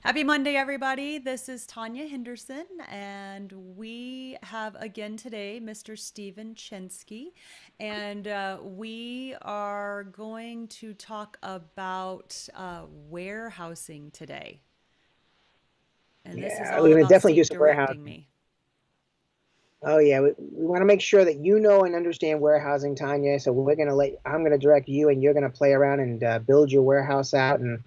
Happy Monday, everybody. This is Tanya Henderson, and we have again today Mr. Stephen Chinsky, and we are going to talk about warehousing today. And this is Yeah, all we're going to about definitely do Steve some directing warehousing. me. Oh yeah, we want to make sure that you know and understand warehousing, Tanya. So I'm going to direct you, and you're going to play around and build your warehouse out, and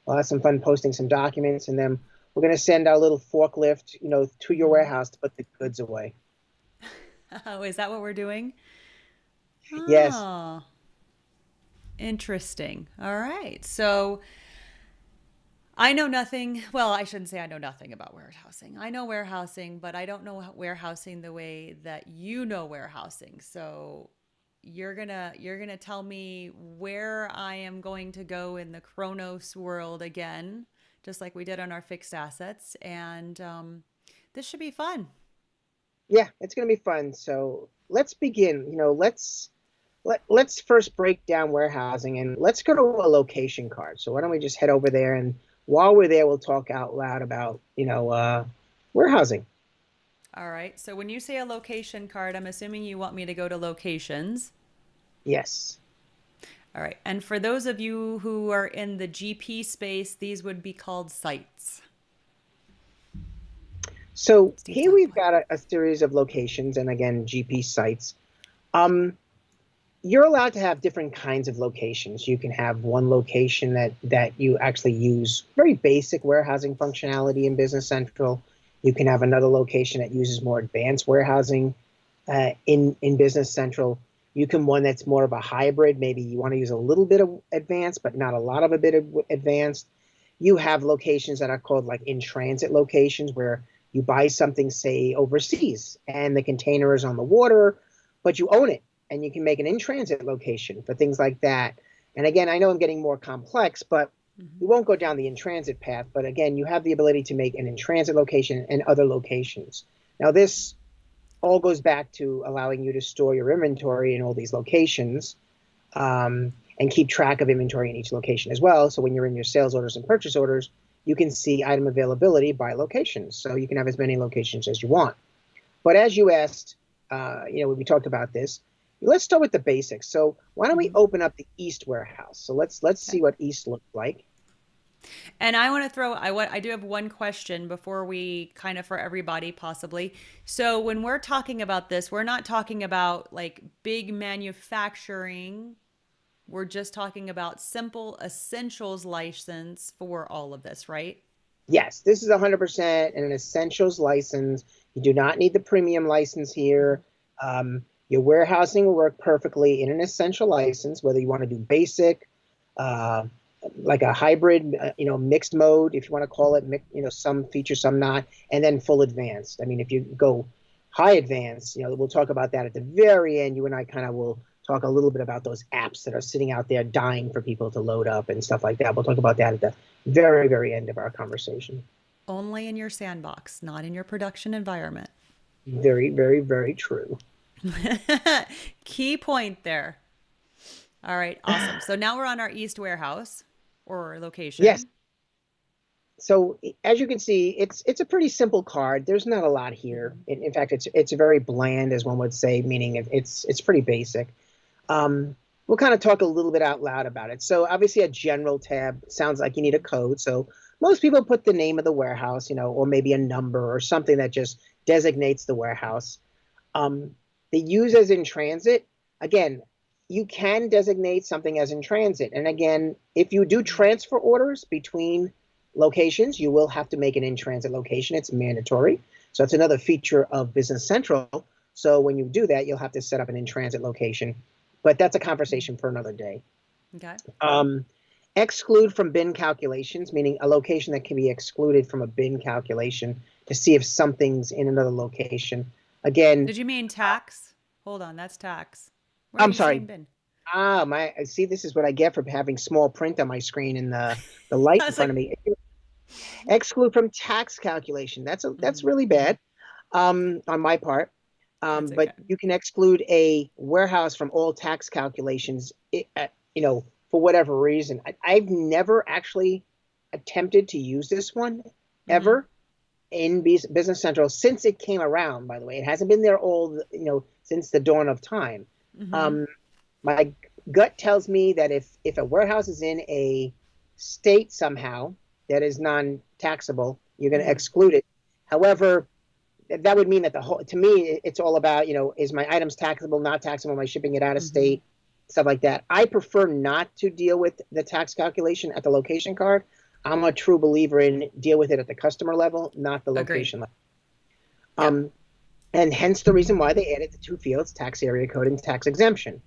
we'll have some fun posting some documents, and then we're going to send our little forklift, to your Hmm. warehouse to put the goods away. Oh, is that what we're doing? Yes. Oh, interesting. All right. So I know nothing. Well, I shouldn't say I know nothing about warehousing. I know warehousing, but I don't know warehousing the way that you know warehousing. So you're gonna tell me where I am going to go in the Chronos world again, just like we did on our fixed assets, and this should be fun. Yeah, it's going to be fun. So let's begin. Let's first break down warehousing, and let's go to a location card. So why don't we just head over there, and while we're there, we'll talk out loud about warehousing. All right. So when you say a location card, I'm assuming you want me to go to locations. Yes. All right. And for those of you who are in the GP space, these would be called sites. So Steve's here on we've point. got a series of locations, and again, GP sites. Um, you're allowed to have different kinds of locations. You can have one location that you actually use very basic warehousing functionality in Business Central. You can have another location that uses more advanced warehousing in Business Central. You can one that's more of a hybrid. Maybe you want to use a little bit of advanced, but not a lot of a bit of advanced. You have locations that are called like in transit locations where you buy something, say, overseas, and the container is on the water, but you own it, and you can make an in transit location for things like that. And again, I know I'm getting more complex, but Mm-hmm. we won't go down the in transit path. But again, you have the ability to make an in transit location and other locations. Now, this all goes back to allowing you to store your inventory in all these locations, and keep track of inventory in each location as well. So when you're in your sales orders and purchase orders, you can see item availability by locations. So you can have as many locations as you want. But as you asked, when we talked about this, let's start with the basics. So why don't we Mm-hmm. open up the East warehouse? So let's Okay. see what East looks like. And I want to throw I do have one question before we kind of for everybody possibly. So when we're talking about this, we're not talking about like big manufacturing. We're just talking about simple essentials license for all of this, right? Yes, this is 100% an essentials license. You do not need the premium license Mm-hmm. here. Your warehousing will work perfectly in an essential license, whether you want to do basic, uh, like a hybrid, mixed mode, if you want to call it, some features, some not, and then full advanced. I mean, if you go high advanced, we'll talk about that at the very end. You and I kind of will talk a little bit about those apps that are sitting out there dying for people to load up and stuff like that. We'll talk about that at the very, very end of our conversation. Only in your sandbox, not in your production environment. Very, very, very true. Key point there. All right, awesome. So now we're on our East warehouse or Yes. location. So as you can see, it's a pretty simple card. There's not a lot here. Mm-hmm. In fact, it's very bland, as one would say, meaning it's pretty basic. We'll kind of talk a little bit out loud about it. So obviously, a general tab sounds like you need a code. So most people put the name of the warehouse, or maybe a number or something that just designates the warehouse. Um, the use as in transit, again, you can designate something as in transit. And again, if you do Mm-hmm. transfer orders between locations, you will have to make an in transit location. It's mandatory. So it's another feature of Business Central. So when you do that, you'll have to set up an in transit location. But that's a conversation for another day. Okay. Um, exclude from bin calculations, meaning a location that can be excluded from a bin calculation to see if something's in another location. Again, Did you mean tax? Hold on, that's tax. Where are I'm you sorry. saying bin? My see, this is what I get for having small print on my screen and the light I in was front of like, me. Exclude from tax calculation. That's mm-hmm. really bad, on my part. That's But okay. you can exclude a warehouse from all tax calculations, for whatever reason. I've never actually attempted to use this one Mm-hmm. ever in Business Central since it came around. By the way, it hasn't been there since the dawn of time. Mm-hmm. Um, my gut tells me that if a warehouse is in a state somehow that is non-taxable, you're going to Mm-hmm. exclude it. However, that would mean that to me, it's all about, is my items taxable, not taxable? Am I shipping it out of Mm-hmm. state? Stuff like that. I prefer not to deal with the tax calculation at the location card. I'm a true believer in deal with it at the customer level, not the Agreed. location level. Yep. Um, and hence the reason why they added the two fields, tax area code and tax exemption.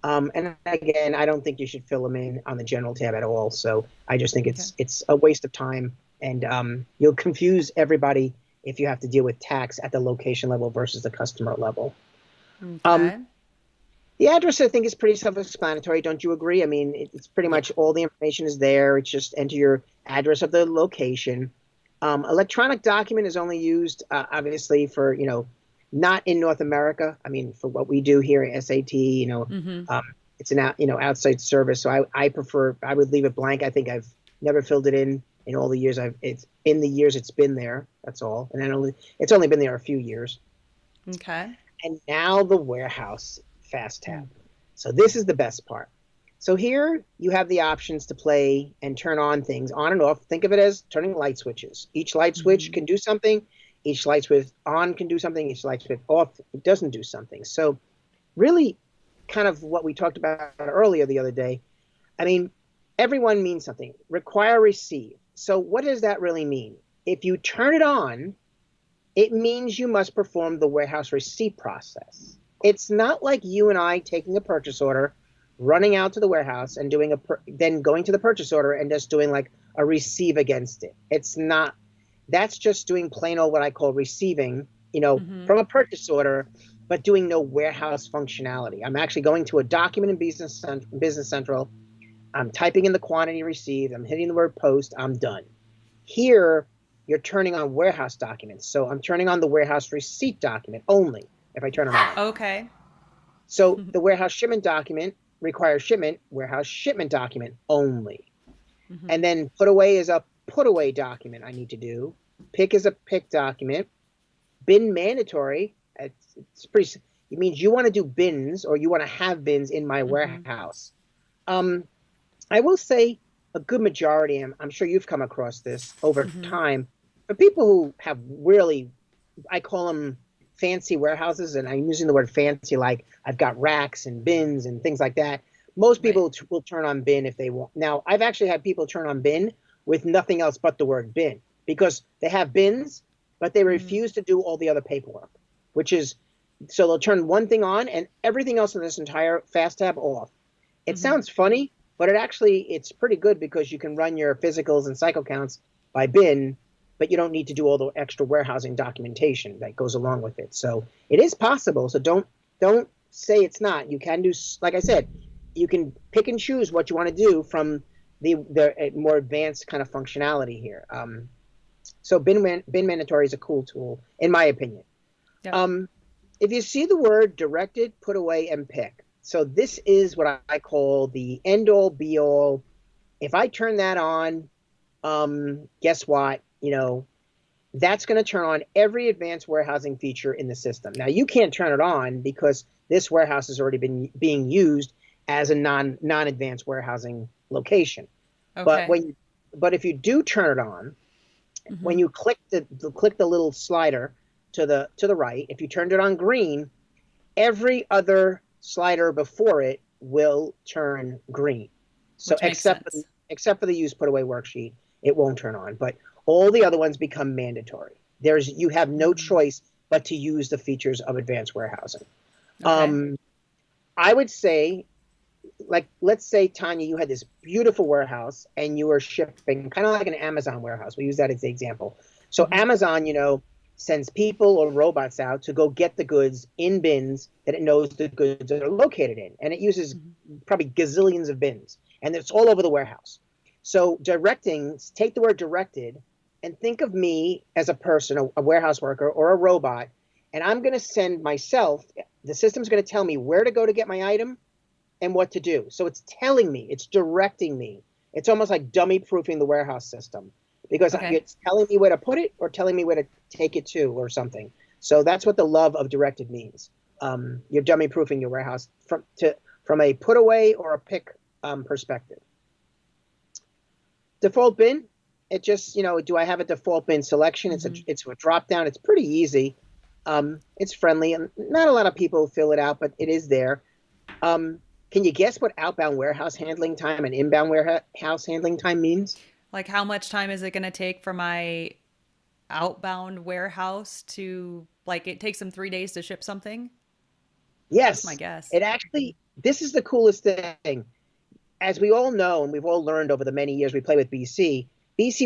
And again, I don't think you should fill them in on the general tab at all. So I just think Okay. it's a waste of time, and you'll confuse everybody if you have to deal with tax at the location level versus the customer level. Um, Okay. the address, I think, is pretty self-explanatory. Don't you agree? I mean, it's pretty Yeah. much all the information is there. It's just enter your address of the location. Electronic document is only used, obviously, for, not in North America. I mean, for what we do here at SAT, Mm-hmm. um, it's an outside service. So I would leave it blank. I think I've never filled it in all the years it's been there. That's all. And it's only been there a few years. Okay. And now the warehouse fast Mm. tab. So this is the best part. So here you have the options to play and turn on things on and off. Think of it as turning light switches. Each light switch Mm-hmm. can do something. Each light switch on can do something. Each light switch off doesn't do something. So really kind of what we talked about earlier the other day. I mean, everyone means something. Require, receive. So what does that really mean? If you turn it on, it means you must perform the warehouse receipt process. It's not like you and I taking a purchase order, running out to the warehouse and then going to the purchase order and just doing like a receive against it. It's not. That's just doing plain old what I call receiving, Mm-hmm. from a purchase order, but doing no warehouse functionality. I'm actually going to a document in Business Central. I'm typing in the quantity received. I'm hitting the word post. I'm done. Here, you're turning on warehouse documents. So I'm turning on the warehouse receipt document only if I turn it on. Okay. So the warehouse shipment document requires shipment, warehouse shipment document only. Mm-hmm. And then put away is a put away document I need to do. Pick is a pick document. Bin mandatory. It's pretty. It means you want to do bins or you want to have bins in my Mm-hmm. warehouse. Um, I will say a good majority, I'm sure you've come across this over Mm-hmm. time, for people who have really, I call them fancy warehouses, and I'm using the word fancy like I've got racks and bins and things like that. Most Right. people will turn on bin if they want. Now, I've actually had people turn on bin with nothing else but the word bin because they have bins, but they Mm-hmm. refuse to do all the other paperwork, which is so they'll turn one thing on and everything else in this entire fast tab off. It Mm-hmm. sounds funny, but it's pretty good because you can run your physicals and cycle counts by bin, but you don't need to do all the extra warehousing documentation that goes along with it. So it is possible. So don't say it's not. You can do, like I said, you can pick and choose what you want to do from the more advanced kind of functionality here. So bin mandatory is a cool tool, in my opinion. Yep. Um, if you see the word directed, put away, and pick. So this is what I call the end all be all. If I turn that on, guess what? That's going to turn on every advanced warehousing feature in the system. Now you can't turn it on because this warehouse has already been being used as a non-advanced warehousing location. But Okay. if you do turn it on, Mm-hmm. when you click the little slider to the right, if you turned it on green, every other slider before it will turn green. So Which makes sense. except for the use put away worksheet, it won't turn on. But all the other ones become mandatory. You have no Mm. choice but to use the features of advanced warehousing. Okay. Um, I would say, like, let's say, Tanya, you had this beautiful warehouse and you were shipping kind of like an Amazon warehouse. We use that as the example. So Mm-hmm. Amazon, sends people or robots out to go get the goods in bins that it knows the goods are located in. And it uses Mm-hmm. probably gazillions of bins. And it's all over the warehouse. So take the word directed and think of me as a person, a warehouse worker or a robot. And I'm going to send myself, the system's going to tell me where to go to get my item and what to do. So it's telling me, it's directing me. It's almost like dummy proofing the warehouse system because Okay. it's telling me where to put it or telling me where to take it to or something. So that's what the love of directed means. You're dummy proofing your warehouse from a put away or a pick perspective. Default bin, it just, do I have a default bin selection? Mm-hmm. It's a drop down. It's pretty easy. It's friendly, and not a lot of people fill it out, but it is there. Um, can you guess what outbound warehouse handling time and inbound warehouse handling time means? Like, how much time is it going to take for my outbound warehouse to, like, it takes them 3 days to ship something? That's my Yes, guess. it actually, this is the coolest thing. As we all know, and we've all learned over the many years we play with BC,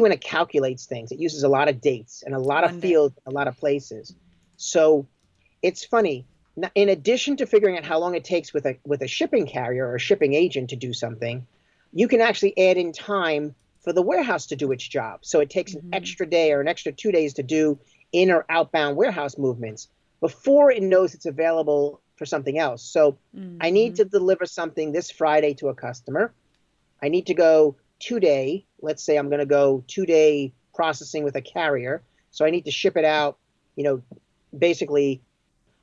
when it calculates things, it uses a lot of dates and a lot of One day. fields, a lot of places. So it's funny. In addition to figuring out how long it takes with a shipping carrier or a shipping agent to do something, you can actually add in time for the warehouse to do its job. So it takes an Mm-hmm. extra day or an extra 2 days to do in or outbound warehouse movements before it knows it's available for something else. So I need Mm-hmm. to deliver something this Friday to a customer. I need to go 2 day. Let's say I'm going to go 2 day processing with a carrier. So I need to ship it out, you know, basically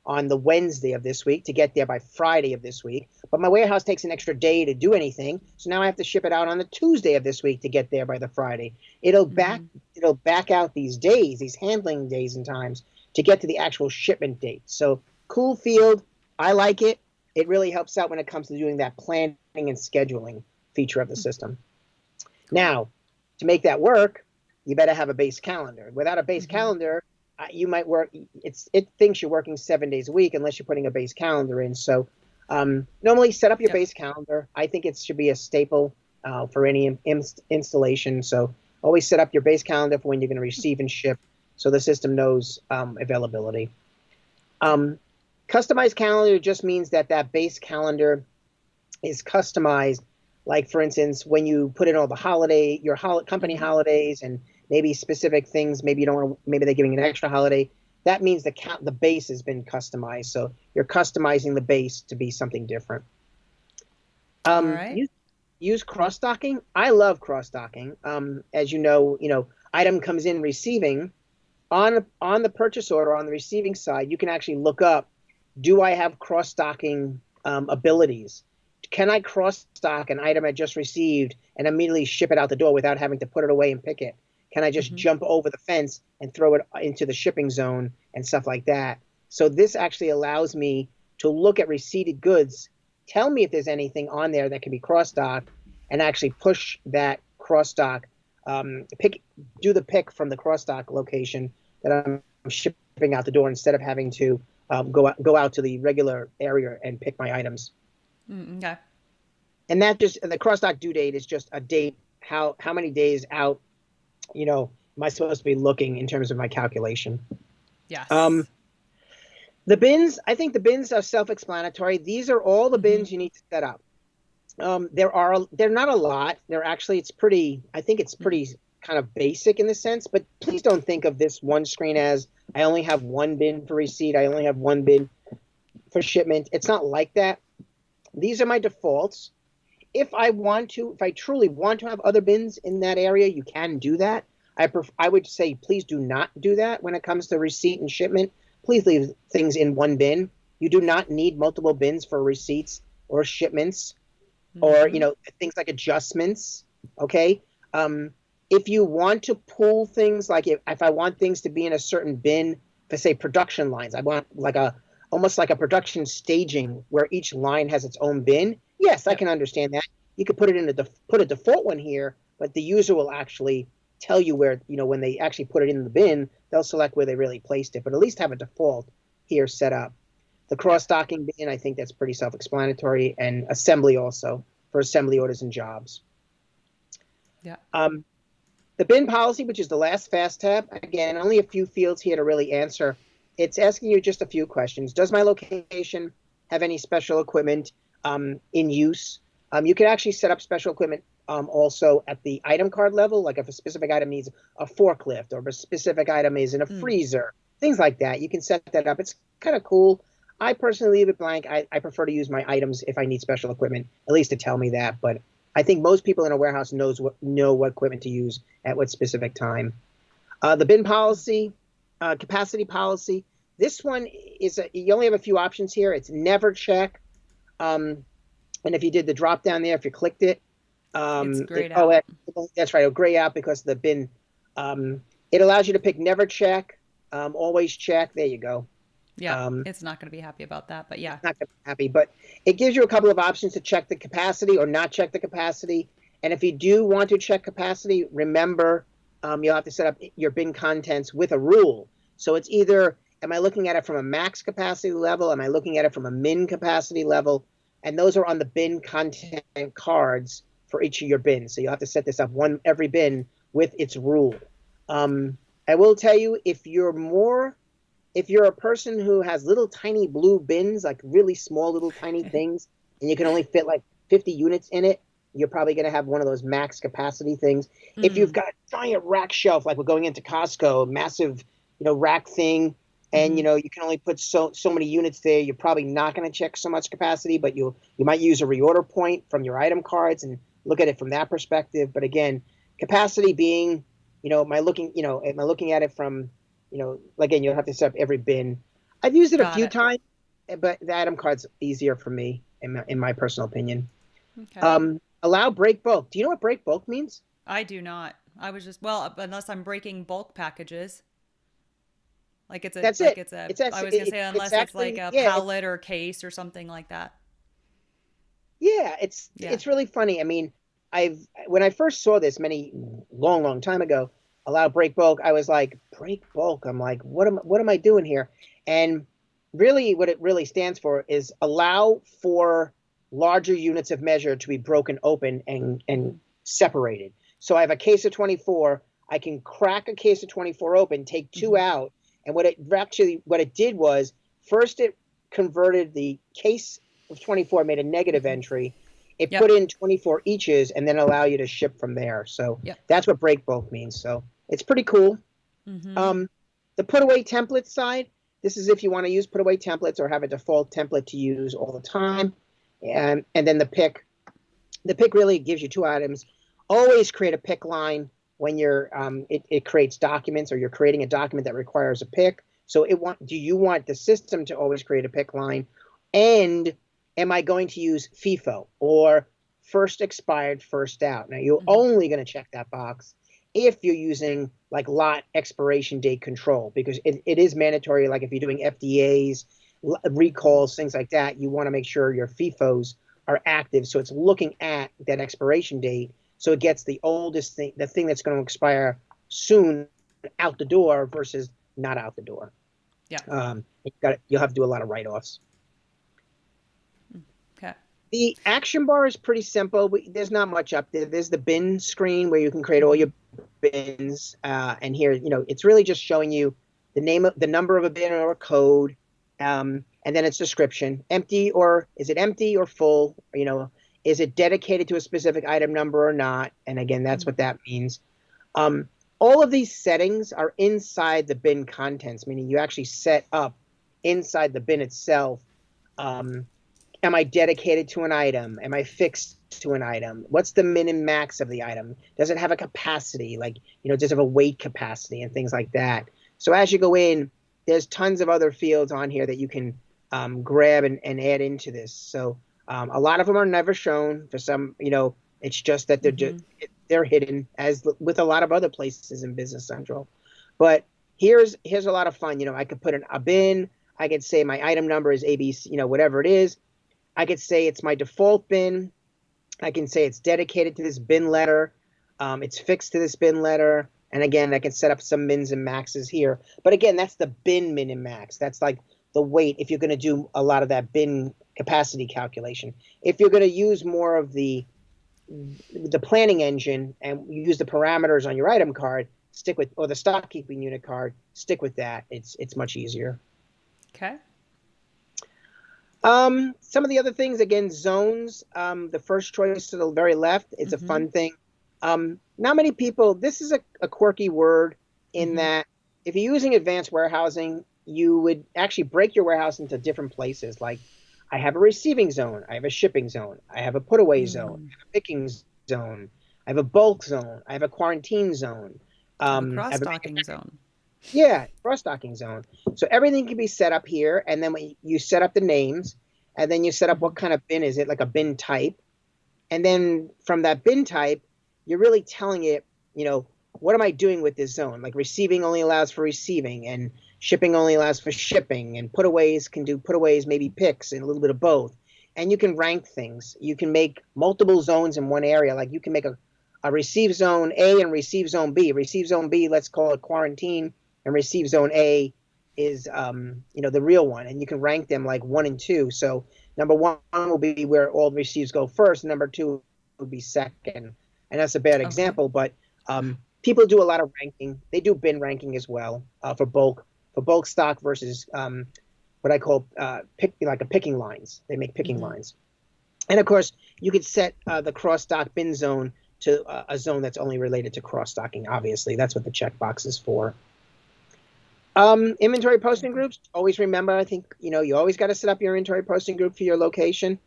on the Wednesday of this week to get there by Friday of this week. But my warehouse takes an extra day to do anything. So now I have to ship it out on the Tuesday of this week to get there by the Friday. It'll back Mm-hmm. it'll back out these days, these handling days and times to get to the actual shipment date. So cool field. I like it. It really helps out when it comes to doing that planning and scheduling feature of the system. Cool. Now, to make that work, you better have a base calendar. Without a base Mm-hmm. calendar, you might work. It thinks you're working 7 days a week unless you're putting a base calendar in. So normally set up your Yep. base calendar. I think it should be a staple for any installation. So always set up your base calendar for when you're going to receive and ship, so the system knows availability. Yep. Um, Customized calendar just means that that base calendar is customized. Like for instance, when you put in all the company Mm-hmm. holidays and maybe specific things, maybe you don't want maybe they're giving an extra holiday. That means the base has been customized. So you're customizing the base to be something different. All right. Use cross docking. I love cross docking. As item comes in receiving on the purchase order on the receiving side. You can actually look up, do I have cross docking abilities? Can I cross stock an item I just received and immediately ship it out the door without having to put it away and pick it? Can I just Mm-hmm. jump over the fence and throw it into the shipping zone and stuff like that? So this actually allows me to look at receipted goods, tell me if there's anything on there that can be cross docked, and actually push that cross dock, pick do the pick from the cross dock location that I'm shipping out the door instead of having to go out to the regular area and pick my items. Mm, okay. And that just the cross dock due date is just a date. How many days out, am I supposed to be looking in terms of my calculation? Um, Yes. the bins, I think the bins are self-explanatory. These are all the Mm-hmm. bins you need to set up. They're not a lot. It's pretty, I think it's Mm. pretty kind of basic in the sense, but please don't think of this one screen as I only have one bin for receipt. I only have one bin for shipment. It's not like that. These are my defaults. If I truly want to have other bins in that area, you can do that. I would say please do not do that when it comes to receipt and shipment. Please leave things in one bin. You do not need multiple bins for receipts or shipments or Mm-hmm. things like adjustments. Okay. If you want to pull things like if I want things to be in a certain bin for say production lines, I want like a almost like a production staging where each line has its own bin. Yes, I Yep. can understand that. You could put it in put a default one here, but the user will actually tell you where, when they actually put it in the bin, they'll select where they really placed it, but at least have a default here set up. The Yep. cross-docking bin, I think that's pretty self-explanatory, and assembly also for assembly orders and jobs. Yep. Um, the bin policy, which is the last fast tab, again, only a few fields here to really answer. It's asking you just a few questions. Does my location have any special equipment in use? You can actually set up special equipment also at the item card level, like if a specific item needs a forklift or if a specific item is in a Mm. freezer, things like that. You can set that up. It's kind of cool. I personally leave it blank. I prefer to use my items if I need special equipment, at least to tell me that. But I think most people in a warehouse know what equipment to use at what specific time. The bin policy, capacity policy. This one is you only have a few options here. It's never check. And if you did the drop down there, if you clicked it, It's grayed out. that's right, it'll gray out because the bin. It allows you to pick never check, always check. There you go. Yeah, it's not going to be happy about that, but yeah. Not going to be happy, but it gives you a couple of options to check the capacity or not check the capacity. And if you do want to check capacity, remember you'll have to set up your bin contents with a rule. So it's either, am I looking at it from a max capacity level? Am I looking at it from a min capacity level? And those are on the bin content cards for each of your bins. So you'll have to set this up every bin with its rule. I will tell you, if you're a person who has little tiny blue bins, like really small little tiny things, and you can only fit like 50 units in it, you're probably going to have one of those max capacity things. If you've got a giant rack shelf, like we're going into Costco, massive, rack thing, and you can only put so many units there, you're probably not going to check so much capacity, but you might use a reorder point from your item cards and look at it from that perspective. But again, capacity being, am I looking at it from, again, you'll have to set up every bin. I've used it a few times, but the item card's easier for me, in my personal opinion. Okay. Allow break bulk. Do you know what break bulk means? I do not. I was just, well, unless I'm breaking bulk packages. Like it's a, That's like it. it's a, It's I was actually, gonna say unless it's actually, like a yeah, pallet or case or something like that. yeah, Yeah. it's really funny. I mean, when I first saw this many long time ago, allow break bulk, I was like, break bulk. I'm like, what am I doing here? And really, what it really stands for is allow for larger units of measure to be broken open and separated. So I have a case of 24. I can crack a case of 24 open, take two out, and what it did was first it converted the case of 24, made a negative entry. It Yep. put in 24 eaches and then allow you to ship from there. So Yep. that's what break bulk means. So it's pretty cool. Mm-hmm. The put away template side, this is if you want to use put away templates or have a default template to use all the time. And then the pick really gives you two items. Always create a pick line when it creates documents, or you're creating a document that requires a pick. So do you want the system to always create a pick line? And am I going to use FIFO or first expired, first out? Now you're only going to check that box if you're using like lot expiration date control, because it is mandatory. Like if you're doing FDAs, recalls, things like that, you want to make sure your FIFOs are active. So it's looking at that expiration date. So it gets the oldest thing, the thing that's going to expire soon, out the door versus not out the door. Yeah. You'll have to do a lot of write-offs. Okay. The action bar is pretty simple. There's not much up there. There's the bin screen where you can create all your bins. And here, it's really just showing you the number of a bin or a code, and then its description. Is it empty or full? Is it dedicated to a specific item number or not? And again, that's what that means. All of these settings are inside the bin contents, meaning you actually set up inside the bin itself. Am I dedicated to an item? Am I fixed to an item? What's the min and max of the item? Does it have a capacity? Does it have a weight capacity and things like that? So as you go in, there's tons of other fields on here that you can grab and add into this. So a lot of them are never shown. For some, it's just that they're hidden, as with a lot of other places in Business Central. But here's a lot of fun. I could put a bin. I could say my item number is ABC, whatever it is. I could say it's my default bin. I can say it's dedicated to this bin letter. It's fixed to this bin letter. And again, I can set up some mins and maxes here. But again, that's the bin min and max. That's like the weight if you're going to do a lot of that bin capacity calculation. If you're going to use more of the planning engine and you use the parameters on your item card, or the stock keeping unit card, stick with that. It's much easier. Okay. Some of the other things, again, zones, the first choice to the very left, it's a fun thing. Not many people, this is a quirky word in that if you're using advanced warehousing, you would actually break your warehouse into different places. Like I have a receiving zone. I have a shipping zone. I have a put away zone. Mm. I have a picking zone. I have a bulk zone. I have a quarantine zone. I have a I have a cross-docking zone. yeah, cross-docking zone. So everything can be set up here, and then when you set up the names, and then you set up Hmm. what kind of bin is it, like a bin type, and then from that bin type, you're really telling it, what am I doing with this zone? Like receiving only allows for receiving, and shipping only allows for shipping, and putaways can do putaways, maybe picks, and a little bit of both. And you can rank things. You can make multiple zones in one area. Like you can make a receive zone A and receive zone B. Receive zone B, let's call it quarantine, and receive zone A is the real one. And you can rank them like 1 and 2. So number 1 will be where all receives go first. Number 2 would be second. And that's a bad Okay. example, but people do a lot of ranking. They do bin ranking as well for bulk stock versus what I call like a picking lines. They make picking Hmm. lines, and of course you could set the cross stock bin zone to a zone that's only related to cross stocking. Obviously, that's what the checkbox is for. Inventory Very posting cool. groups. Always remember, I think you always got to set up your inventory posting group for your location.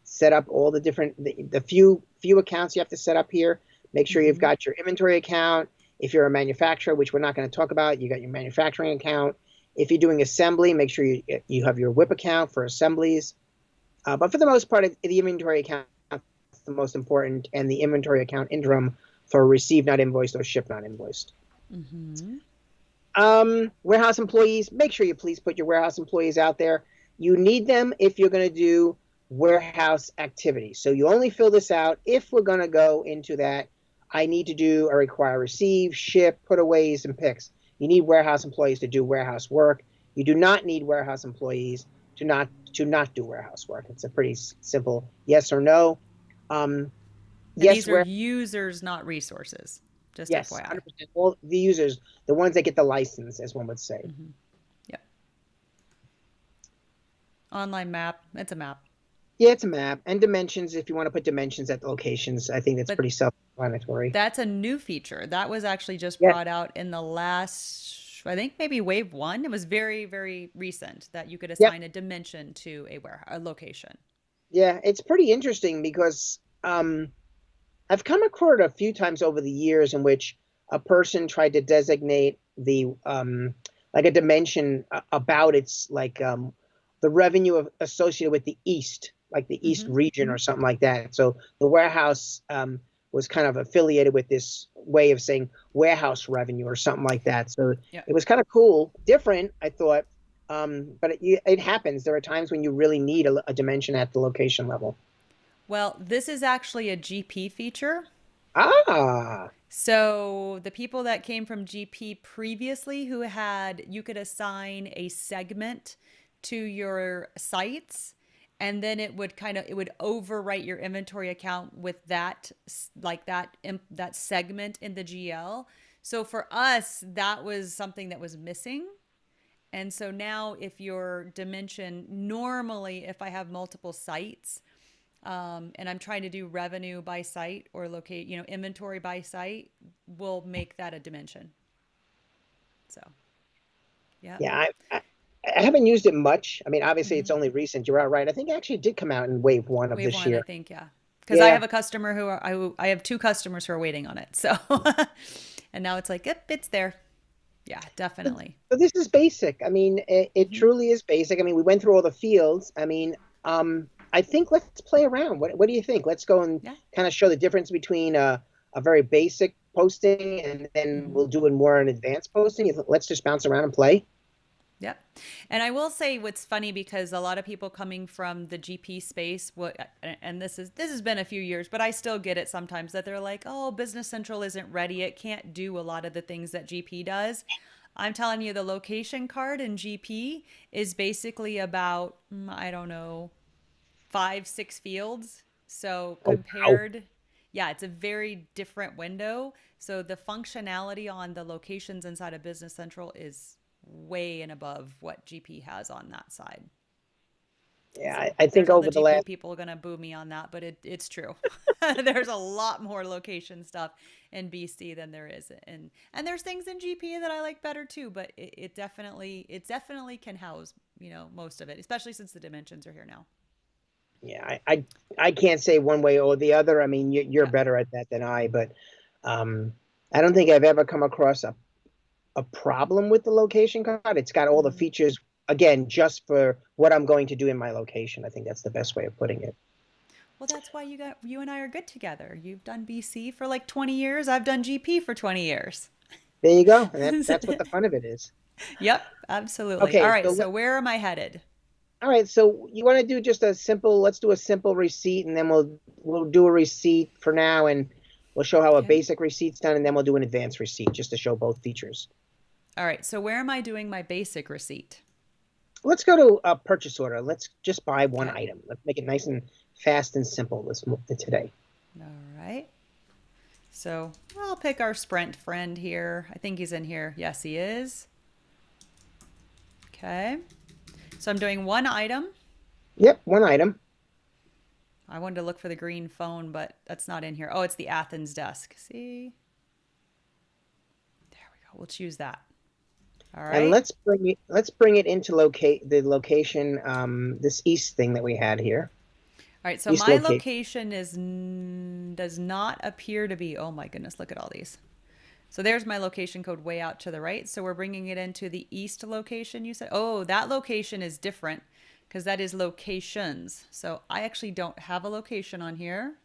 Set up all the different the few accounts you have to set up here. Make sure you've Hmm. got your inventory account. If you're a manufacturer, which we're not going to talk about, you got your manufacturing account. If you're doing assembly, make sure you have your WIP account for assemblies. But for the most part, the inventory account is the most important, and the inventory account interim for receive not invoiced or ship not invoiced. Hmm. Warehouse employees, make sure you please put your warehouse employees out there. You need them if you're going to do warehouse activities. So you only fill this out if we're going to go into that. I need to do or require receive, ship, putaways, and picks. You need warehouse employees to do warehouse work. You do not need warehouse employees to not do warehouse work. It's a pretty simple yes or no. Um, And yes, these are where users, not resources. Just yes, FYI. 100%. All the users, the ones that get the license, as one would say. Hmm. Yep. Online map. It's a map. Yeah, it's a map and dimensions. If you want to put dimensions at the locations, I think that's But pretty self-explanatory. that's a new feature. That was actually just Yeah, brought out in the last, I think maybe wave one. It was very, very recent that you could yep, assign a dimension to a warehouse, a location. yeah. It's pretty interesting because I've come across it a few times over the years in which a person tried to designate the like a dimension about its like the revenue associated with the East, like the East Hmm. region or something like that. So the warehouse was kind of affiliated with this way of saying warehouse revenue or something like that. So Yeah. it was kind of cool, different, I thought. But it happens. There are times when you really need a dimension at the location level. Well, this is actually a GP feature. Ah, So the people that came from GP previously who had, you could assign a segment to your sites, and then it would overwrite your inventory account with that, like that segment in the GL. So for us, that was something that was missing. And so now if your dimension, normally if I have multiple sites, and I'm trying to do revenue by site or locate, inventory by site, we'll make that a dimension. So, yeah. yeah. I haven't used it much. I mean, obviously, Hmm. it's only recent. You're right. I think it actually did come out in wave one of Wave this one, I year. think, yeah. Because I Yeah. have a customer I have two customers who are waiting on it. So, and now it's like, yep, it's there. Yeah, definitely. So this is basic. I mean, it Hmm. truly is basic. I mean, we went through all the fields. I mean, I think let's play around. What do you think? Let's go and Yeah. kind of show the difference between a very basic posting and then Hmm. we'll do it more an advanced posting. Let's just bounce around and play. Yep. And I will say what's funny because a lot of people coming from the GP space, and this has been a few years, but I still get it sometimes that they're like, "Oh, Business Central isn't ready. It can't do a lot of the things that GP does." I'm telling you, the location card in GP is basically about, I don't know, 5, 6 fields. So Oh, wow. compared, yeah, it's a very different window. So the functionality on the locations inside of Business Central is way and above what GP has on that side. Yeah, So I there's think all the over the GP last people going to boo me on that, but it's true. There's a lot more location stuff in BC than there is and there's things in GP that I like better too, but it definitely can house most of it, especially since the dimensions are here now. Yeah, I can't say one way or the other. I mean, you're Yeah. better at that than I, but um, I don't think I've ever come across a problem with the location card. It's got all the Mm. features, again, just for what I'm going to do in my location. I think that's the best way of putting it. Well, that's why you and I are good together. You've done BC for like 20 years. I've done GP for 20 years. There you go. And that's what the fun of it is. Yep, absolutely. All Okay, right, so where am I headed? all right, so you want to do just a simple, let's do a simple receipt, and then we'll do a receipt for now, and we'll show how a Okay. basic receipt's done, and then we'll do an advanced receipt just to show both features. All right, so where am I doing my basic receipt? Let's go to a purchase order. Let's just buy one Okay. item. Let's make it nice and fast and simple this today. All right. So I'll pick our Sprint friend here. I think he's in here. Yes, he is. Okay. So I'm doing one item. Yep, one item. I wanted to look for the green phone, but that's not in here. Oh, it's the Athens desk. See? There we go. We'll choose that. All And right. let's bring it into the location, this east thing that we had here. All right. So East my location. location does not appear to be. Oh my goodness! Look at all these. So there's my location code way out to the right. So we're bringing it into the east location, you said? Oh, that location is different because that is locations. So I actually don't have a location on here.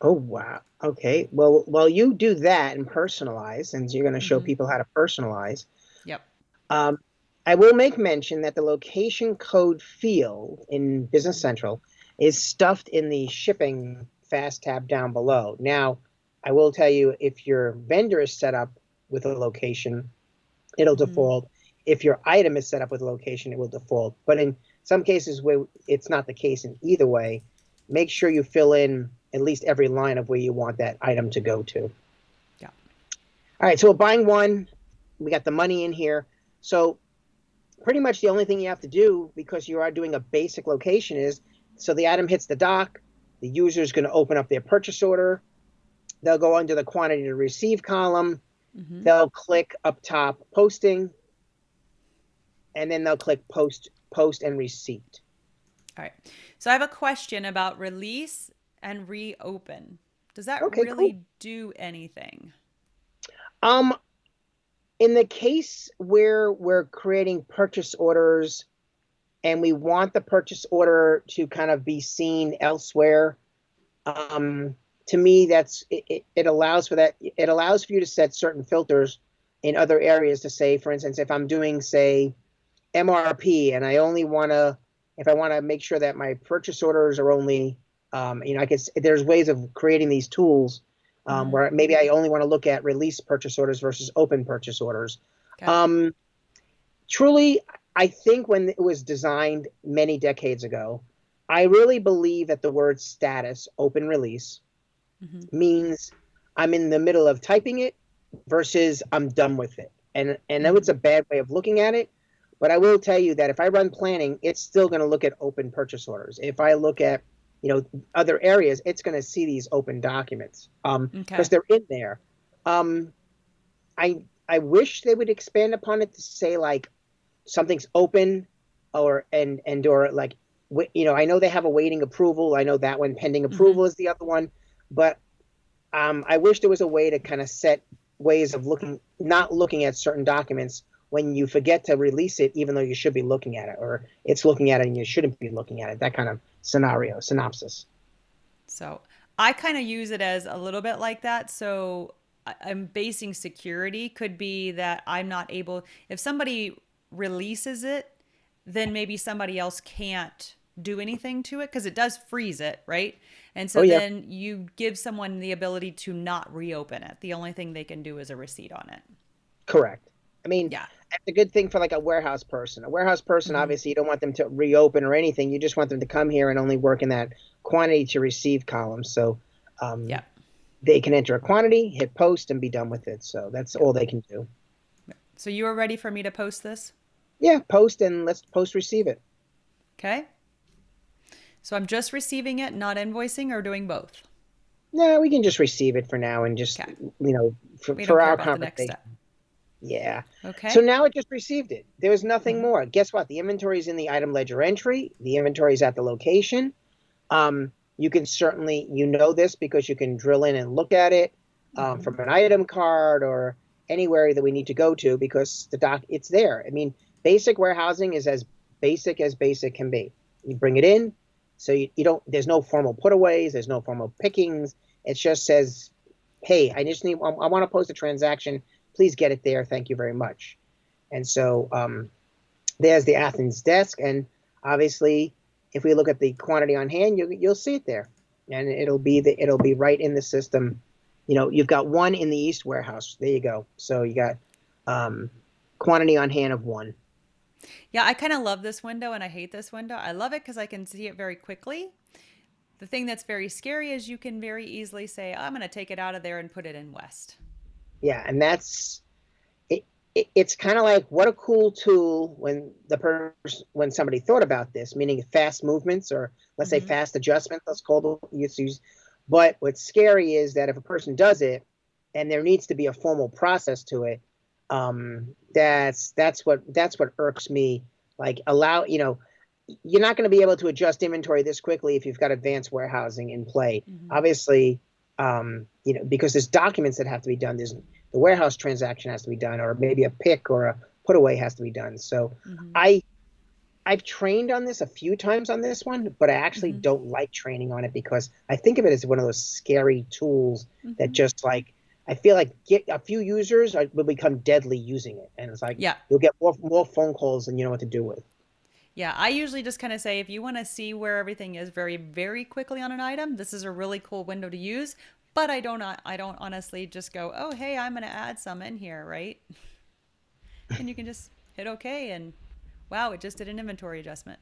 Oh wow. Okay. Well, while you do that and personalize, and you're going to show Mm-hmm. people how to personalize, Yep. um, I will make mention that the location code field in Business Central is stuffed in the shipping fast tab down below. Now, I will tell you if your vendor is set up with a location, it'll Mm-hmm. default. If your item is set up with a location, it will default. But in some cases where it's not the case in either way, make sure you fill in at least every line of where you want that item to go to. Yeah. All right, so we're buying one. We got the money in here. So pretty much the only thing you have to do, because you are doing a basic location, is so the item hits the dock, the user is going to open up their purchase order. They'll go under the quantity to receive column. Mm-hmm. They'll click up top posting, and then they'll click post and receipt. All right. So I have a question about release and reopen. Does that Okay, cool. really do anything? Um, in the case where we're creating purchase orders and we want the purchase order to kind of be seen elsewhere, to me, it allows for that. It allows for you to set certain filters in other areas to say, for instance, if I'm doing, say, MRP, and I only want to, if I want to make sure that my purchase orders are only, I guess there's ways of creating these tools Mm-hmm. where maybe I only want to look at release purchase orders versus open purchase orders. Okay. Um, Truly, I think when it was designed many decades ago, I really believe that the word status, open release, Mm-hmm. means I'm in the middle of typing it versus I'm done with it. And I know Mm-hmm. it's a bad way of looking at it, but I will tell you that if I run planning, it's still going to look at open purchase orders. If I look at other areas, it's going to see these open documents Okay. because they're in there. Um, I wish they would expand upon it to say like something's open or like I know they have a waiting approval. I know that one pending Mm-hmm. approval is the other one, but I wish there was a way to kind of set ways of not looking at certain documents when you forget to release it, even though you should be looking at it, or it's looking at it and you shouldn't be looking at it. That kind of synopsis. So I kind of use it as a little bit like that. So I'm basing security could be that I'm not able, if somebody releases it, then maybe somebody else can't do anything to it because it does freeze it, right? And Oh so yeah, then you give someone the ability to not reopen it. The only thing they can do is a receipt on it. correct. I mean, Yeah. that's a good thing for like a warehouse person. A warehouse person, Mm-hmm. obviously, you don't want them to reopen or anything. You just want them to come here and only work in that quantity to receive column. So Yeah. they can enter a quantity, hit post, and be done with it. So that's Yeah. all they can do. So you are ready for me to post this? Yeah, post and let's post receive it. Okay. So I'm just receiving it, not invoicing or doing both. No, we can just receive it for now and just, Okay. you know, We don't for care our about the next conversation. step. Yeah. So Okay. now it just received it. There was nothing Hmm. more. Guess what? The inventory is in the item ledger entry. The inventory is at the location. You can certainly, you know this because you can drill in and look at it Hmm. from an item card or anywhere that we need to go to because it's there. I mean, basic warehousing is as basic can be. You bring it in, so you don't. There's no formal putaways. There's no formal pickings. It just says, "Hey, I just need. I want to post a transaction. Please get it there. Thank you very much." And so there's the Athens desk, and obviously, if we look at the quantity on hand, you'll see it there, and it'll be right in the system. You know, you've got one in the East warehouse. There you go. So you got um, quantity on hand of one. Yeah, I kind of love this window and I hate this window. I love it because I can see it very quickly. The thing that's very scary is you can very easily say, I'm going to take it out of there and put it in West. Yeah, and it's kind of like what a cool tool when somebody thought about this, meaning fast movements or let's say Hmm. fast adjustment. Let's call it use. But what's scary is that if a person does it, and there needs to be a formal process to it, that's what irks me. Like you're not going to be able to adjust inventory this quickly if you've got advanced warehousing in play. Hmm. Obviously, because there's documents that have to be done. There's the warehouse transaction has to be done, or maybe a pick or a put away has to be done. So Hmm. I I've trained on this a few times on this one, but I actually Hmm. don't like training on it because I think of it as one of those scary tools that Hmm. just like I feel like get a few users will become deadly using it, and it's like Yeah. you'll get more phone calls than you know what to do with. Yeah. I usually just kind of say, if you want to see where everything is very, very quickly on an item, this is a really cool window to use. But I don't honestly just go, oh, hey, I'm going to add some in here, right? And you can just hit OK and wow, it just did an inventory adjustment.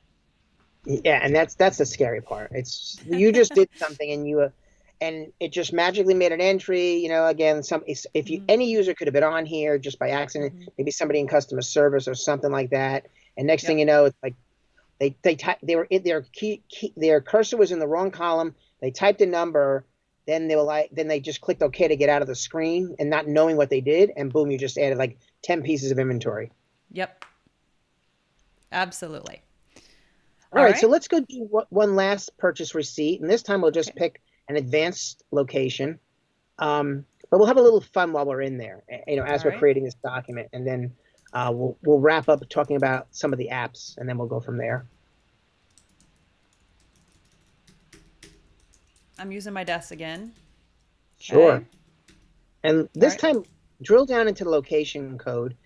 Yeah, and that's the scary part. It's you just did something and it just magically made an entry. You know, again, if you Hmm. any user could have been on here just by accident, Hmm. maybe somebody in customer service or something like that. And next thing Yep. you know, it's like they were in their cursor was in the wrong column. They typed a number, then they just clicked OK to get out of the screen and not knowing what they did, and boom, you just added like 10 pieces of inventory. Yep. Absolutely. All All right, so right. let's go do one last purchase receipt, and this time we'll just Okay. pick an advanced location. But we'll have a little fun while we're in there, All as we're right. creating this document, and then we'll wrap up talking about some of the apps, and then we'll go from there. I'm using my desk again. Okay. Sure. And All this right. time, drill down into the location code,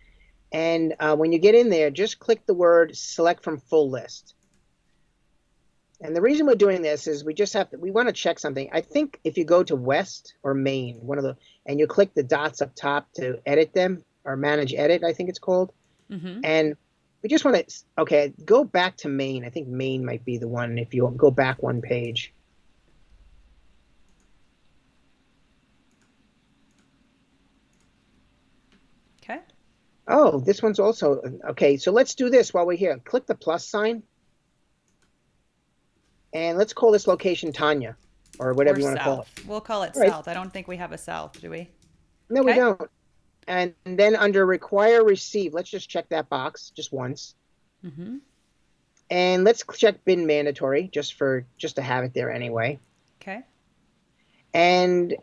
and when you get in there, just click the word "Select from Full List." And the reason we're doing this is we want to check something. I think if you go to West or Main, and you click the dots up top to edit them or manage edit, I think it's called. Mm-hmm. And we just want to, okay, go back to Main. I think Main might be the one if you go back one page. Okay. Oh, this one's also, okay, so let's do this while we're here. Click the plus sign and let's call this location Tanya or whatever Or you want to call it. south. We'll call it All right. south. I don't think we have a south, do we? No, we Okay. don't. And then under require receive, let's just check that box just once. Mm-hmm. And let's check bin mandatory just to have it there anyway. Okay. And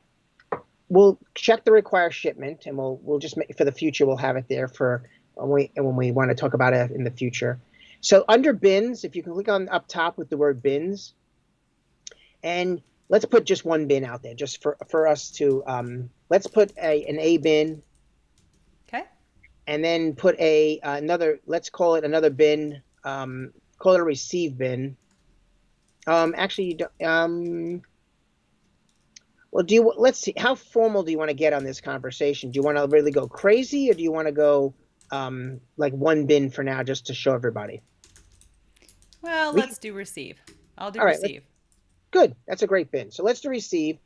we'll check the require shipment, and we'll just make for the future. We'll have it there for when we want to talk about it in the future. So under bins, if you can click on up top with the word bins, and let's put just one bin out there, just for us to let's put an A bin, Okay. and then put a another. Let's call it another bin. Call it a receive bin. Actually, you don't, well, let's see, how formal do you want to get on this conversation? Do you want to really go crazy or do you want to go like one bin for now just to show everybody? Well, We can, let's do receive. I'll do all right, receive. good. That's a great bin. So let's do receive.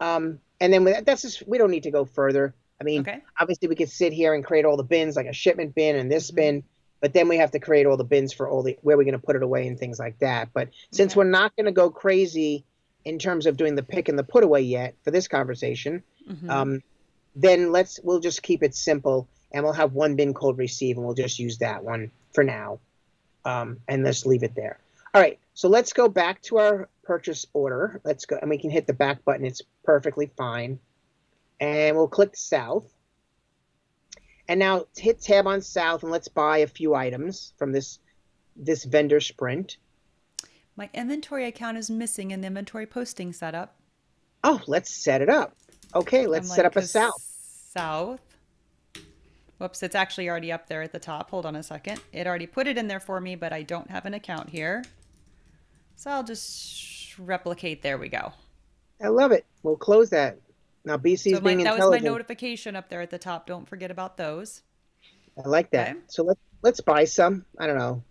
And then that's just, we don't need to go further. I mean, Okay. obviously we could sit here and create all the bins like a shipment bin and this Mm-hmm. bin, but then we have to create all the bins for all the where we're going to put it away and things like that. But since Okay. we're not going to go crazy in terms of doing the pick and the put away yet for this conversation, Mm-hmm. um, then we'll just keep it simple. and we'll have one bin called receive, and we'll just use that one for now. And let's leave it there. All right, so let's go back to our purchase order. Let's go, and we can hit the back button. It's perfectly fine. And we'll click South. And now hit tab on South, and let's buy a few items from this vendor sprint. My inventory account is missing in the inventory posting setup. Oh, let's set it up. Okay, let's set up a South. South. Whoops, it's actually already up there at the top. Hold on a second. It already put it in there for me, but I don't have an account here. So I'll just replicate. There we go. I love it. We'll close that. Now BC is being intelligent. That was my notification up there at the top. Don't forget about those. I like that. Okay. So let's buy some. I don't know,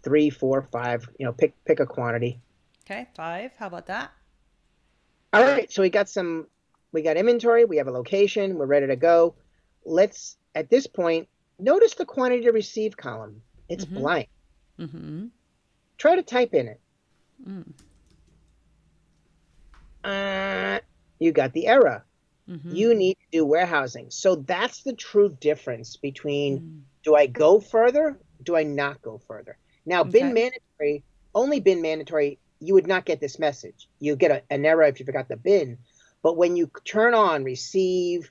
3, 4, 5. You know, pick a quantity. Okay, 5. How about that? All right. So we got inventory. We have a location. We're ready to go. Let's, at this point, notice the quantity to receive column. It's blank. Try to type in it. You got the error. You need to do warehousing. So that's the true difference between do I go further? Do I not go further? Now, bin mandatory, only bin mandatory, you would not get this message. You get an error if you forgot the bin. But when you turn on receive,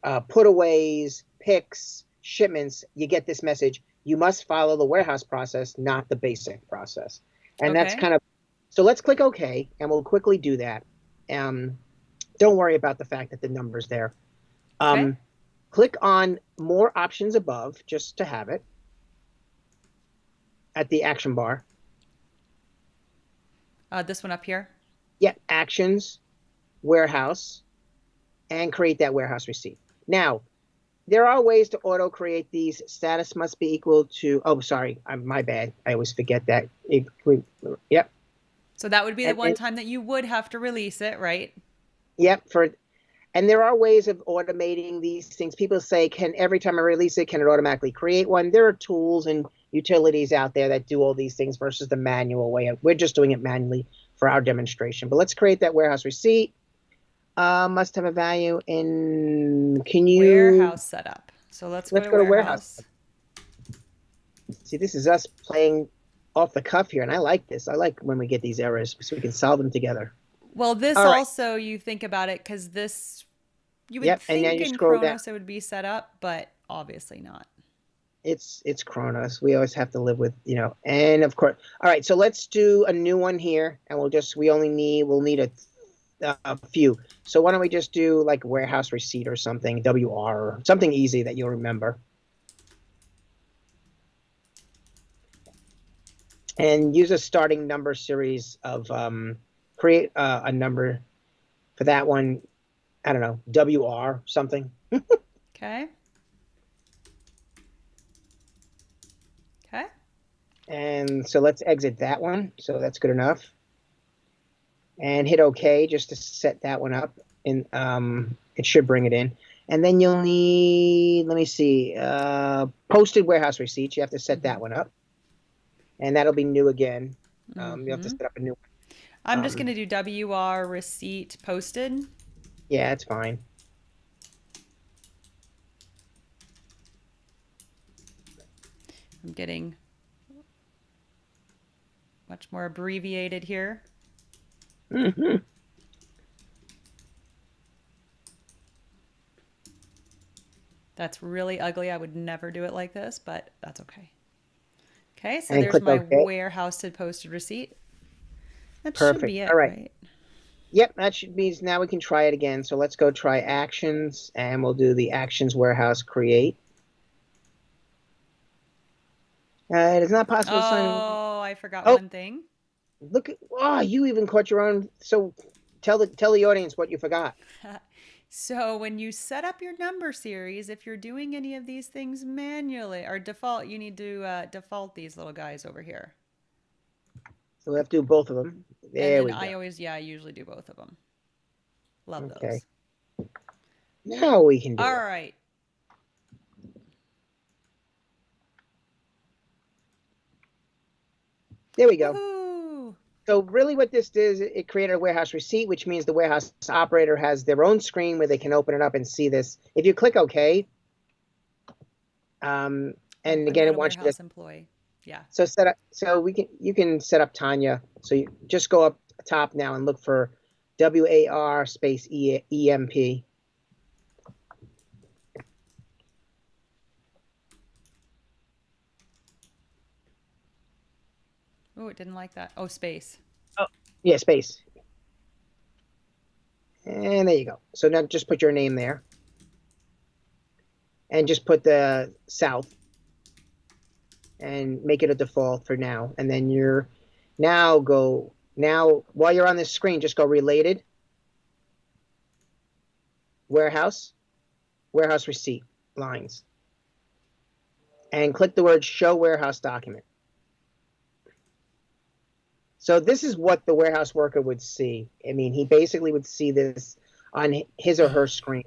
putaways, picks, shipments, you get this message. You must follow the warehouse process, not the basic process. And that's kind of, so let's click OK, and we'll quickly do that. Don't worry about the fact that the number's there. Click on more options above, just to have it, at the action bar. This one up here? Yeah, actions, warehouse, and create that warehouse receipt. Now, there are ways to auto-create these. Status must be equal to, oh, sorry, my bad. I always forget that. Yep. So that would be the one time that you would have to release it, right? Yep. And there are ways of automating these things. People say, every time I release it, can it automatically create one? There are tools and utilities out there that do all these things versus the manual way. We're just doing it manually for our demonstration. But let's create that warehouse receipt. Must have a value in, warehouse setup. So let's go to warehouse. See, this is us playing off the cuff here, and I like this. I like when we get these errors so we can solve them together. Well, this also, you think about it, because this, you would think in Kronos it would be set up, but obviously not. It's Kronos. We always have to live with, and of course. All right, so let's do a new one here, and we'll need a few. So why don't we just do like warehouse receipt or something, WR, or something easy that you'll remember. And use a starting number series of, create a number for that one. I don't know, WR something. Okay. And so let's exit that one. So that's good enough. And hit OK just to set that one up. And it should bring it in. And then you'll need, let me see, posted warehouse receipts. You have to set that one up. And that'll be new again. You have to set up a new one. I'm just going to do WR receipt posted. Yeah, it's fine. I'm getting much more abbreviated here. That's really ugly. I would never do it like this, but that's okay. Okay, so there's my warehouse posted receipt. That should be it, right? Yep, that should be. Now we can try it again. So let's go try actions, and we'll do the actions warehouse create. It is not possible to sign. Oh, I forgot one thing. Look at, you even caught your own. So tell the audience what you forgot. So when you set up your number series, if you're doing any of these things manually or default, you need to default these little guys over here. So we have to do both of them. There we go. I usually do both of them. Love those. Now we can do it. All right. There we go. Woo-hoo. So really what this does, it created a warehouse receipt, which means the warehouse operator has their own screen where they can open it up and see this. If you click OK, I'm, And I'm again, I not a want you to warehouse employee. Yeah. so set up. So you can set up Tanya. So you just go up top now and look for WAR space EMP. Oh, it didn't like that. Oh, space. Oh, yeah, space. And there you go. So now just put your name there and just put the South and make it a default for now. And then now while you're on this screen, just go related, warehouse, warehouse receipt lines, and click the word show warehouse document. So this is what the warehouse worker would see. I mean, he basically would see this on his or her screen.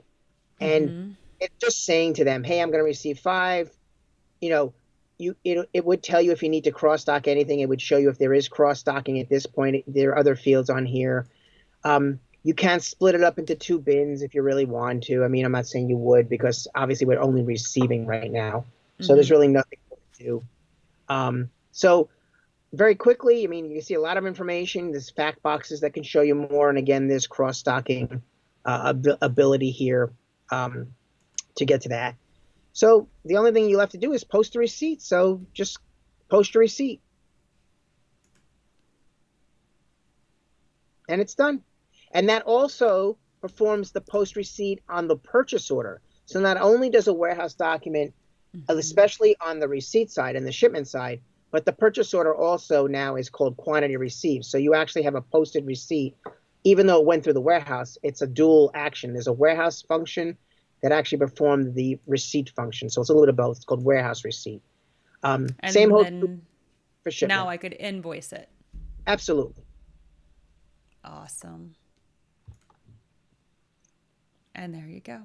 And Mm-hmm. it's just saying to them, hey, I'm going to receive 5. You know, it would tell you if you need to cross dock anything. It would show you if there is cross docking at this point. There are other fields on here. You can split it up into 2 bins if you really want to. I mean, I'm not saying you would because obviously we're only receiving right now. So Mm-hmm. there's really nothing to do. So very quickly, I mean, you can see a lot of information. There's fact boxes that can show you more. And again, there's cross-docking ability here to get to that. So the only thing you'll have to do is post a receipt. So just post a receipt. And it's done. And that also performs the post receipt on the purchase order. So not only does a warehouse document, especially on the receipt side and the shipment side, but the purchase order also now is called quantity received. So you actually have a posted receipt, even though it went through the warehouse. It's a dual action. There's a warehouse function that actually performed the receipt function. So it's a little bit of both. It's called warehouse receipt. Same And holds true then for now shipment. I could invoice it. Absolutely. Awesome. And there you go.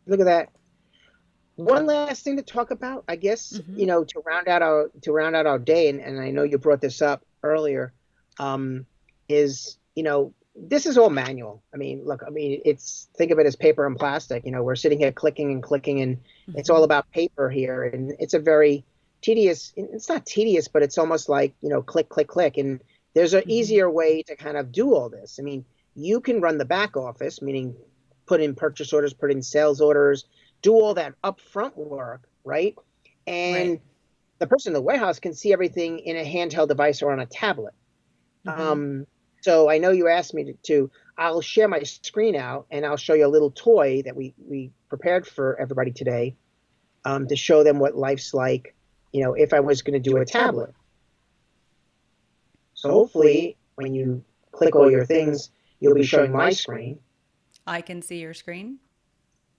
Look at that. One last thing to talk about, I guess, Mm-hmm. to round out our day, and I know you brought this up earlier, is this is all manual. I mean, look, I mean, think of it as paper and plastic. We're sitting here clicking and clicking, and it's all Mm-hmm. about paper here, and it's a very tedious. It's not tedious, but it's almost like click, click, click, and there's an Mm-hmm. easier way to kind of do all this. I mean, you can run the back office, meaning put in purchase orders, put in sales orders, do all that upfront work, right? Right. And the person in the warehouse can see everything in a handheld device or on a tablet. Mm-hmm. So I know you asked me to. I'll share my screen out and I'll show you a little toy that we prepared for everybody today to show them what life's like, if I was going to do a tablet. So hopefully when you click all your things, you'll be showing my screen. I can see your screen.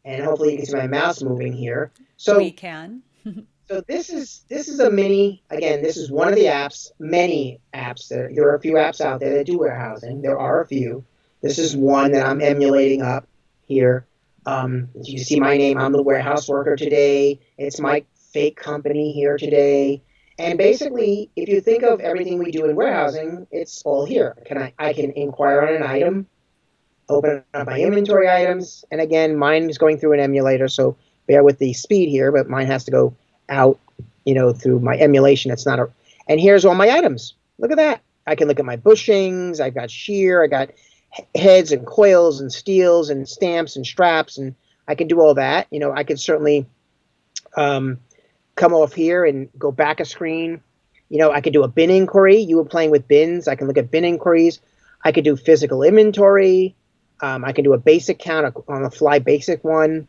And hopefully you can see my mouse moving here. We So can. So this is a mini. Again, this is one of the apps. Many apps. There are a few apps out there that do warehousing. There are a few. This is one that I'm emulating up here. You see my name. I'm the warehouse worker today. It's my fake company here today. And basically, if you think of everything we do in warehousing, it's all here. I can inquire on an item, open up my inventory items, and again, mine is going through an emulator, so bear with the speed here, but mine has to go out, through my emulation. It's not and here's all my items. Look at that. I can look at my bushings. I've got shear. I got heads and coils and steels and stamps and straps, and I can do all that. I could certainly come off here and go back a screen. I could do a bin inquiry. You were playing with bins. I can look at bin inquiries. I could do physical inventory. I can do a basic count on the fly basic one.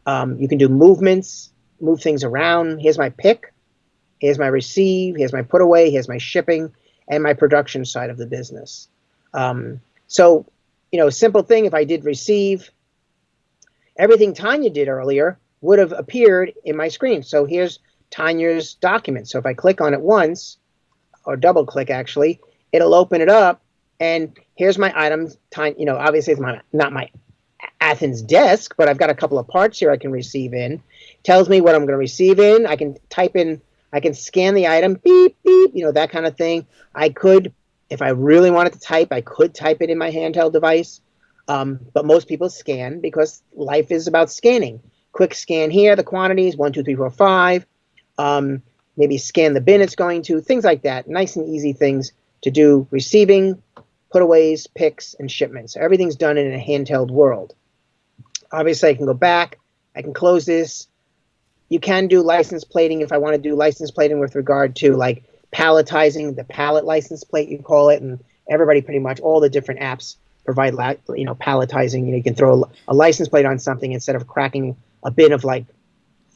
You can do movements, move things around. Here's my pick. Here's my receive. Here's my put away. Here's my shipping and my production side of the business. So, simple thing. If I did receive, everything Tanya did earlier would have appeared in my screen. So here's Tanya's document. So if I click on it once, or double click actually, it'll open it up. And here's my items. Obviously it's not my Athens desk, but I've got a couple of parts here I can receive in. Tells me what I'm going to receive in. I can type in, I can scan the item, beep, beep, that kind of thing. I could, if I really wanted to type, I could type it in my handheld device. But most people scan because life is about scanning. quick scan here, the quantities, 1, 2, 3, 4, 5. Um, Maybe scan the bin it's going to, things like that. Nice and easy things to do. Receiving, putaways, picks, and shipments. Everything's done in a handheld world. Obviously, I can go back. I can close this. You can do license plating if I want to do license plating with regard to like palletizing, the pallet license plate you call it, and everybody pretty much all the different apps provide palletizing. You can throw a license plate on something instead of cracking a bin of like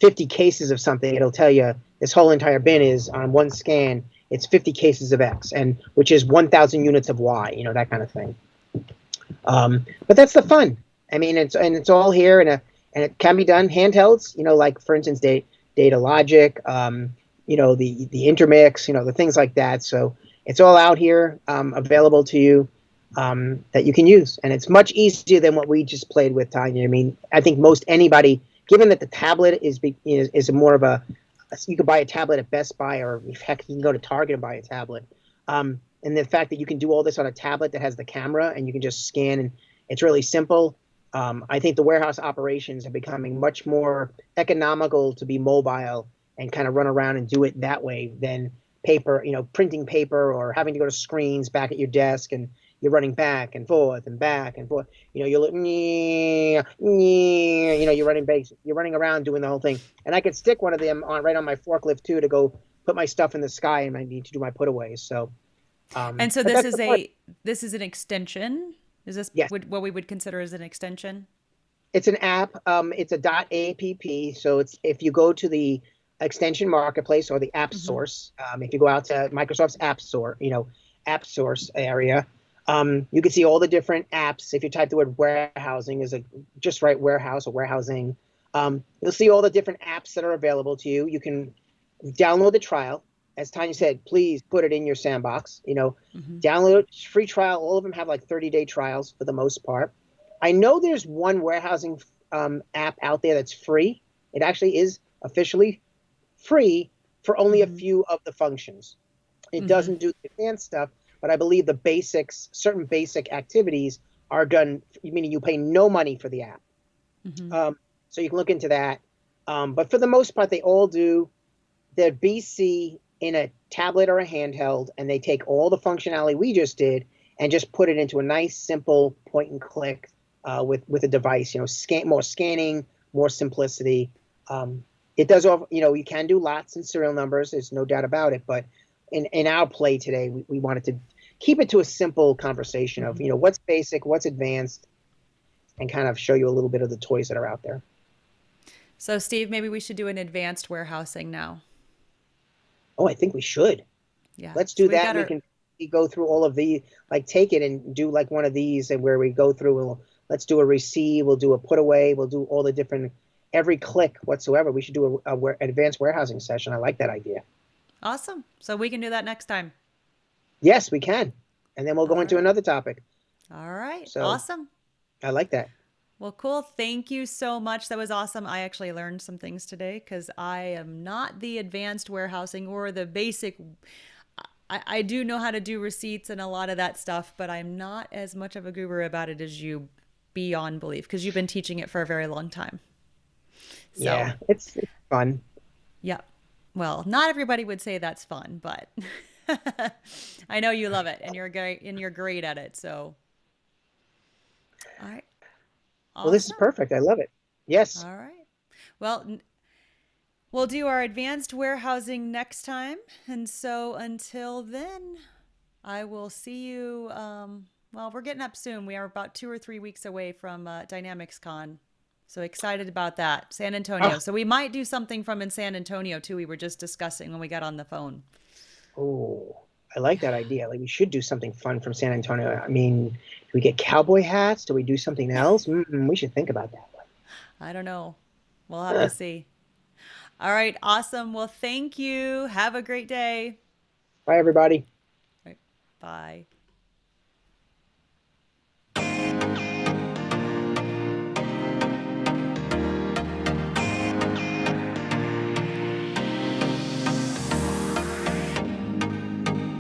50 cases of something. It'll tell you this whole entire bin is on one scan. It's 50 cases of X, and which is 1,000 units of Y. That kind of thing. But that's the fun. I mean, it's all here, and it can be done handhelds. Like for instance, data logic. The intermix. The things like that. So it's all out here, available to you, that you can use, and it's much easier than what we just played with, Tanya. I mean, I think most anybody, given that the tablet is more of a, you could buy a tablet at Best Buy, or heck, you can go to Target and buy a tablet. And the fact that you can do all this on a tablet that has the camera and you can just scan, and it's really simple. I think the warehouse operations are becoming much more economical to be mobile and kind of run around and do it that way than paper, printing paper or having to go to screens back at your desk, and you're running back and forth and back and forth. You're looking, you're running around doing the whole thing. And I could stick one of them right on my forklift too, to go put my stuff in the sky, and I need to do my putaways. So, And so but this that's is the fun. this is an extension. Is this Yes. what we would consider as an extension? It's an app. It's a .app. So it's, if you go to the extension marketplace or the app Mm-hmm. source, if you go out to Microsoft's app store, app source area, you can see all the different apps. If you type the word warehousing, just write warehouse or warehousing, you'll see all the different apps that are available to you. You can download the trial. As Tanya said, please put it in your sandbox. Mm-hmm. Download it, free trial. All of them have like 30-day trials for the most part. I know there's one warehousing app out there that's free. It actually is officially free for only a Mm-hmm. few of the functions. It Mm-hmm. doesn't do the advanced stuff, but I believe the basics, certain basic activities are done, meaning you pay no money for the app. Mm-hmm. So you can look into that. But for the most part, they all do their BC in a tablet or a handheld, and they take all the functionality we just did and just put it into a nice, simple point and click, with a device. More scanning, more simplicity. It does all. You can do lots and serial numbers. There's no doubt about it. But in our play today, we wanted to keep it to a simple conversation of Mm-hmm. what's basic, what's advanced, and kind of show you a little bit of the toys that are out there. So, Steve, maybe we should do an advanced warehousing now. Oh, I think we should. Yeah. Let's So do we've that. got We our. can go through all of the, like, take it and do like one of these, and where we go through, let's do a receive, we'll do a put away, we'll do all the different, every click whatsoever. We should do advanced warehousing session. I like that idea. Awesome. So we can do that next time. Yes, we can. And then we'll go All into right. another topic. All right. So Awesome. I like that. Well, cool. Thank you so much. That was awesome. I actually learned some things today because I am not the advanced warehousing or the basic. I do know how to do receipts and a lot of that stuff, but I'm not as much of a guru about it as you, beyond belief, because you've been teaching it for a very long time. So, Yeah, it's fun. yeah. Well, not everybody would say that's fun, but I know you love it and you're great at it. So, all right. Well, this is Awesome. perfect. I love it. Yes. All right. Well, we'll do our advanced warehousing next time. And so until then, I will see you. Well, we're getting up soon. We are about 2 or 3 weeks away from Dynamics Con. So excited about that. San Antonio. Oh, So we might do something from in San Antonio too. We were just discussing when we got on the phone. oh, I like Yeah. that idea. Like, we should do something fun from San Antonio. I mean, do we get cowboy hats? Do we do something else? We should think about that I don't know. We'll have to one. see. All right. Awesome. Well, thank you. Have a great day. Bye, everybody. All right. Bye.